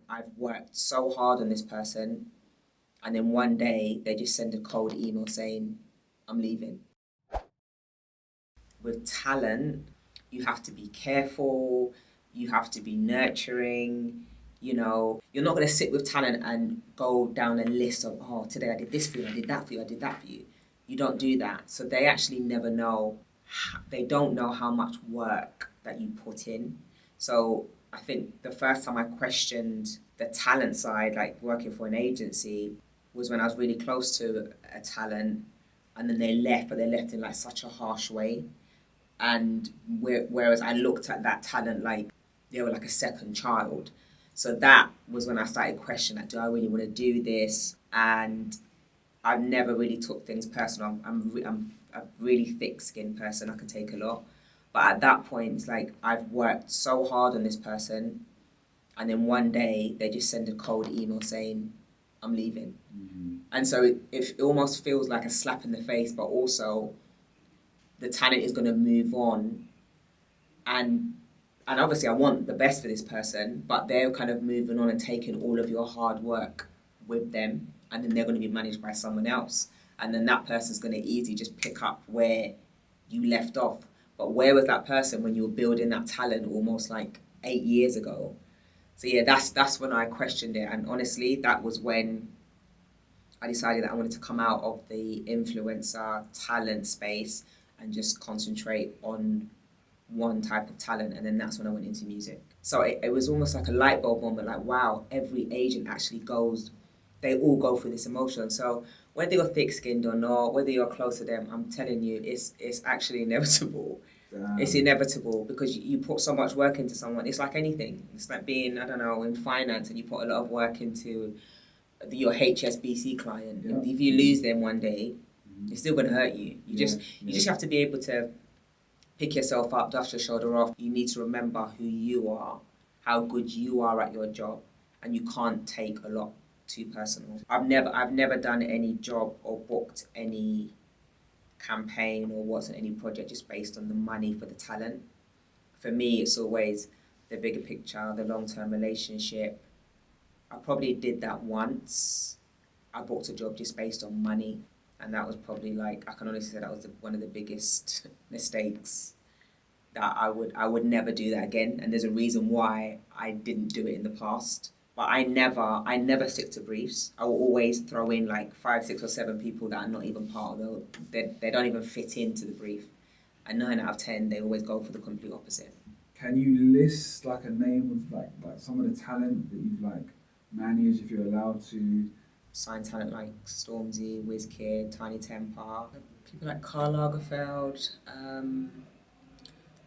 I've worked so hard on this person, and then one day they just send a cold email saying, I'm leaving. With talent, you have to be careful, you have to be nurturing. You're not going to sit with talent and go down a list of, oh, today I did this for you, I did that for you, I did that for you. You don't do that. So they actually never know, they don't know how much work that you put in. So I think the first time I questioned the talent side, like working for an agency, was when I was really close to a talent, and then they left, but they left in like such a harsh way. And whereas I looked at that talent like they were like a second child. So that was when I started questioning, like, do I really want to do this? And I've never really took things personal. I'm a really thick-skinned person. I can take a lot. But at that point, it's like I've worked so hard on this person, and then one day they just send a cold email saying, I'm leaving. And so it almost feels like a slap in the face, but also the talent is going to move on, and obviously I want the best for this person, but they're kind of moving on and taking all of your hard work with them, and then they're going to be managed by someone else, and then that person's going to easily just pick up where you left off. But where was that person when you were building that talent almost like 8 years ago? So yeah, that's when I questioned it, and honestly, that was when I decided that I wanted to come out of the influencer talent space and just concentrate on one type of talent, and then that's when I went into music. So it was almost like a light bulb moment, like, wow, every agent actually goes, they all go through this emotion. So whether you're thick-skinned or not, whether you're close to them, I'm telling you, it's actually inevitable. It's inevitable because you put so much work into someone. It's like anything. It's like being, I don't know, in finance, and you put a lot of work into your HSBC client. Yeah. If you lose them one day, it's still going to hurt you. You just have to be able to pick yourself up, dust your shoulder off. You need to remember who you are, how good you are at your job, and you can't take a lot too personal. I've never done any job or booked any campaign or what's in any project just based on the money for the talent. For me, it's always the bigger picture, the long-term relationship. I probably did that once. I booked a job just based on money, and that was probably, like, I can honestly say that was one of the biggest mistakes that I would never do that again. And there's a reason why I didn't do it in the past. But I never stick to briefs. I will always throw in like 5, 6, or 7 people that are not even part of they don't even fit into the brief. And 9 out of 10, they always go for the complete opposite. Can you list like a name of like some of the talent that you've like managed, if you're allowed to? Signed talent like Stormzy, Wizkid, Tiny Tempah, people like Karl Lagerfeld,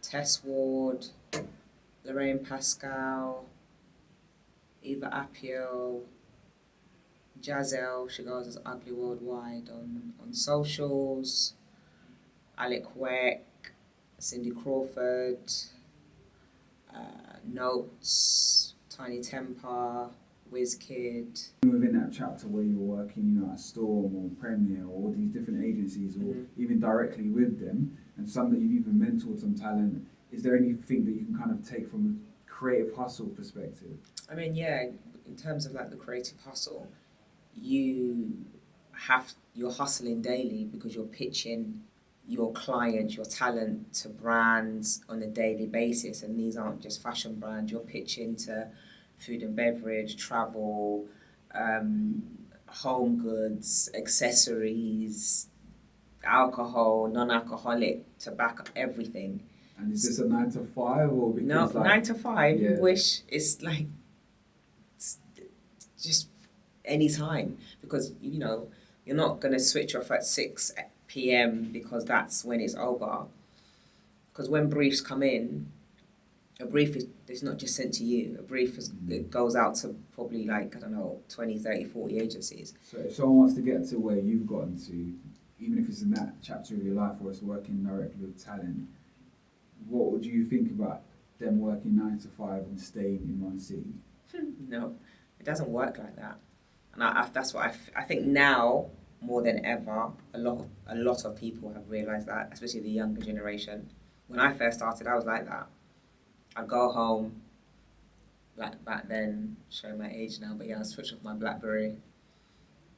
Tess Ward, Lorraine Pascal, Eva Apio, Jazelle, she goes as Ugly Worldwide on socials, Alec Weck, Cindy Crawford, Notes, Tiny Tempah, Wizkid. Within that chapter where you're working, at Storm or Premier or all these different agencies, or even directly with them, and some that you've even mentored some talent, is there anything that you can kind of take from a creative hustle perspective? I mean, yeah, in terms of like the creative hustle, you're hustling daily because you're pitching your client, your talent to brands on a daily basis, and these aren't just fashion brands. You're pitching to food and beverage, travel, home goods, accessories, alcohol, non-alcoholic, tobacco, everything. And is this a 9 to 5 or because No, like 9 to 5. Yeah. You wish it's like just any time, because you're not going to switch off at 6 p.m. because that's when it's over. Because when briefs come in, a brief is not just sent to you. A brief it goes out to probably like, I don't know, 20, 30, 40 agencies. So if someone wants to get to where you've gotten to, even if it's in that chapter of your life where it's working directly with talent, what would you think about them working 9 to 5 and staying in one city? No, it doesn't work like that. And that's what I think now more than ever, a lot of people have realised that, especially the younger generation. When I first started, I was like that. I'd go home, like back then, showing my age now, but yeah, I switched off my BlackBerry,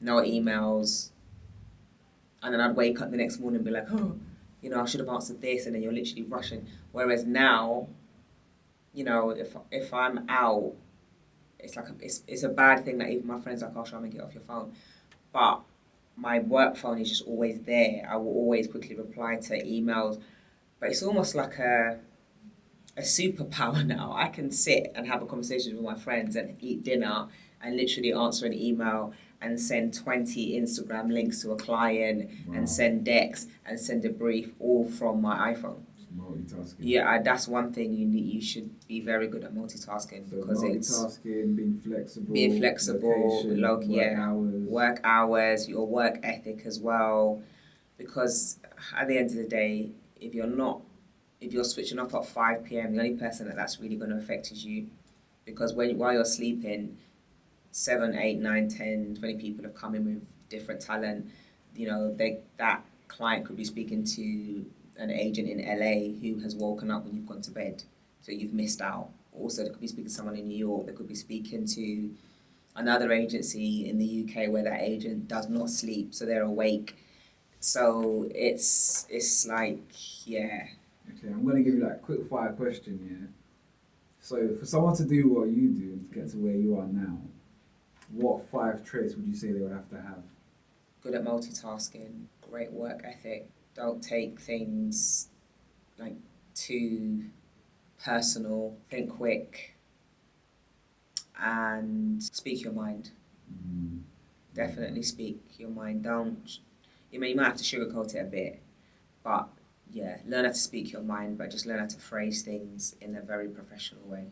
no emails, and then I'd wake up the next morning and be like, oh, I should have answered this, and then you're literally rushing. Whereas now, if I'm out, it's like it's a bad thing that even my friends are like, oh, Sharmaine, get off your phone. But my work phone is just always there. I will always quickly reply to emails. But it's almost like a superpower now. I can sit and have a conversation with my friends and eat dinner and literally answer an email and send 20 Instagram links to a client and send decks and send a brief all from my iPhone. Multitasking. Yeah, that's one thing you should be very good at multitasking, So because multitasking, being flexible, location, work hours, your work ethic as well. Because at the end of the day, if you're switching off at 5 p.m., the only person that's really going to affect is you. Because while you're sleeping, 7, 8, 9, 10, 20 people have come in with different talent. That client could be speaking to an agent in LA who has woken up when you've gone to bed, so you've missed out. Also, they could be speaking to someone in New York. They could be speaking to another agency in the UK where that agent does not sleep, so they're awake. So it's like, yeah. Okay, I'm gonna give you like a quick fire question, yeah. So for someone to do what you do and to get to where you are now, what 5 traits would you say they would have to have? Good at multitasking, great work ethic, don't take things like too personal, think quick, and speak your mind. Definitely speak your mind. Don't, you might have to sugarcoat it a bit, but yeah, learn how to speak your mind, but just learn how to phrase things in a very professional way.